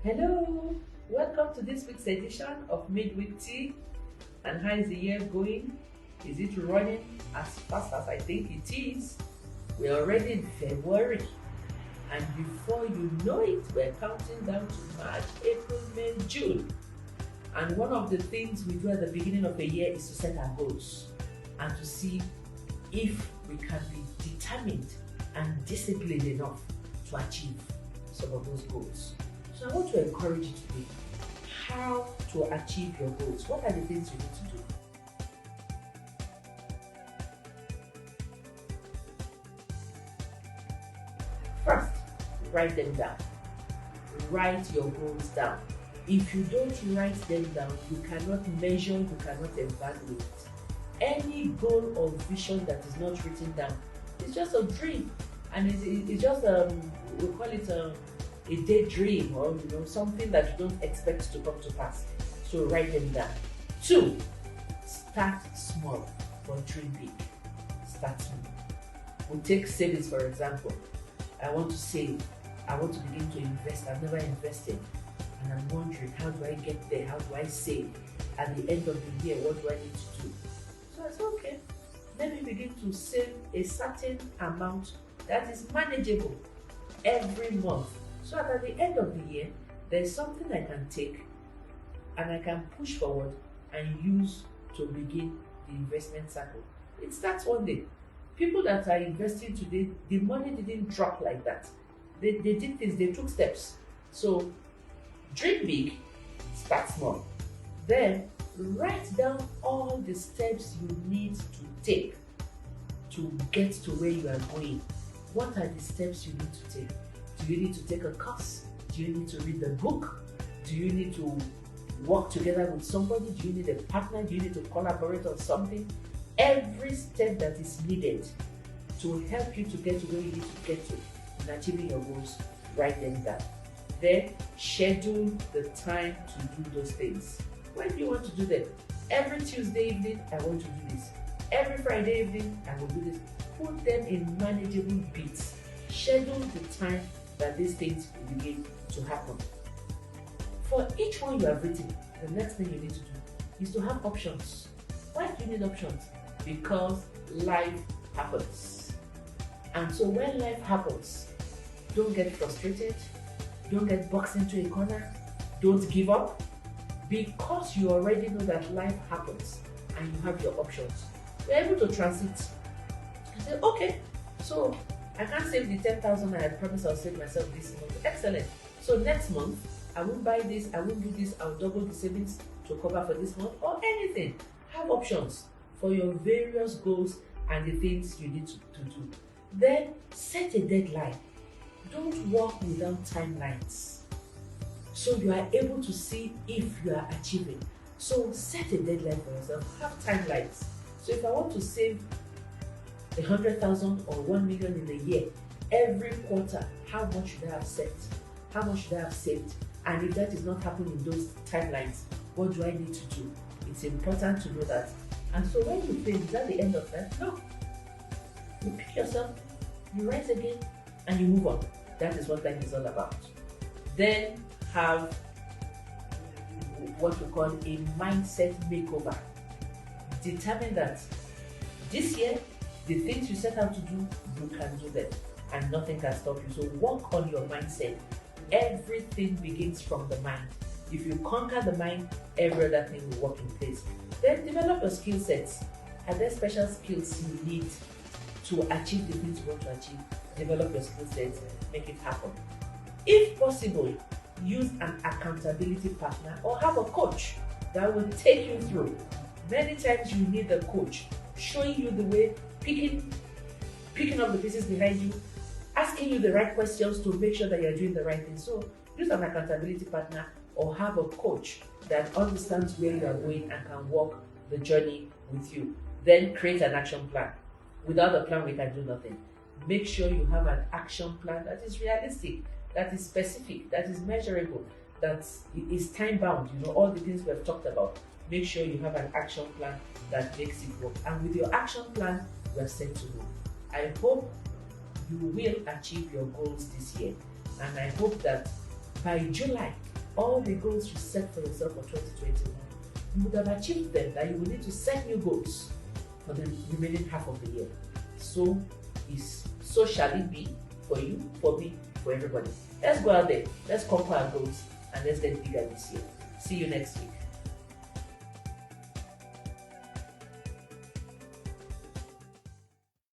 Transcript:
Hello, welcome to this week's edition of MidWeekTea. And how is the year going? Is it running as fast as I think it is? We're already in February, and before you know it, we're counting down to March, April, May, June. And one of the things we do at the beginning of a year is to set our goals and to see if we can be determined and disciplined enough to achieve some of those goals. So I want to encourage you today how to achieve your goals. What are the things you need to do? First, write them down. Write your goals down. If you don't write them down, you cannot measure, you cannot evaluate. Any goal or vision that is not written down is just a dream, and it's just we call it a daydream, or something that you don't expect to come to pass. So write them down. 2, start small but dream big. Start small. We'll take savings for example. I want to save. I want to begin to invest. I've never invested, and I'm wondering, how do I get there? How do I save? At the end of the year, what do I need to do? So I said, okay, let me begin to save a certain amount that is manageable every month, so that at the end of the year, there's something I can take and I can push forward and use to begin the investment cycle. It starts one day. People that are investing today, the money didn't drop like that. They did things, they took steps. So dream big, start small. Then write down all the steps you need to take to get to where you are going. What are the steps you need to take? Do you need to take a course? Do you need to read the book? Do you need to work together with somebody? Do you need a partner? Do you need to collaborate on something? Every step that is needed to help you to get to where you need to get to in achieving your goals, write them down. Then schedule the time to do those things. When do you want to do them? Every Tuesday evening, I want to do this. Every Friday evening, I will do this. Put them in manageable bits. Schedule the time that these things will begin to happen. For each one you have written, the next thing you need to do is to have options. Why do you need options? Because life happens. And so when life happens, don't get frustrated, don't get boxed into a corner, don't give up, because you already know that life happens and you have your options. You're able to transit. I said, okay, so I can't save the 10,000 I had promised I'll save myself this month. Excellent. So next month, I won't buy this, I won't do this, I'll double the savings to cover for this month, or anything. Have options for your various goals and the things you need to do. Then set a deadline. Don't work without timelines, so you are able to see if you are achieving. So set a deadline for yourself. Have timelines. So if I want to save 100,000 or 1 million in a year, every quarter, how much should I have set? How much should I have saved? And if that is not happening in those timelines, what do I need to do? It's important to know that. And so when you fail, is that the end of that? No. You pick yourself, you rise again, and you move on. That is what life is all about. Then have what we call a mindset makeover. Determine that this year, the things you set out to do, you can do them, and nothing can stop you. So work on your mindset. Everything begins from the mind. If you conquer the mind, every other thing will work in place. Then develop your skill sets. Are there special skills you need to achieve the things you want to achieve? Develop your skill sets, make it happen. If possible, use an accountability partner or have a coach that will take you through. Many times you need a coach showing you the way, picking up the pieces behind you, asking you the right questions to make sure that you're doing the right thing. So use an accountability partner or have a coach that understands where you are going and can walk the journey with you. Then create an action plan. Without a plan, we can do nothing. Make sure you have an action plan that is realistic, that is specific, that is measurable, that is time bound. All the things we have talked about. Make sure you have an action plan that makes it work. And with your action plan, you are set to go. I hope you will achieve your goals this year. And I hope that by July, all the goals you set for yourself for 2021, you would have achieved them, that you will need to set new goals for the remaining half of the year. So shall it be for you, for me, for everybody. Let's go out there, let's conquer our goals, and let's get bigger this year. See you next week.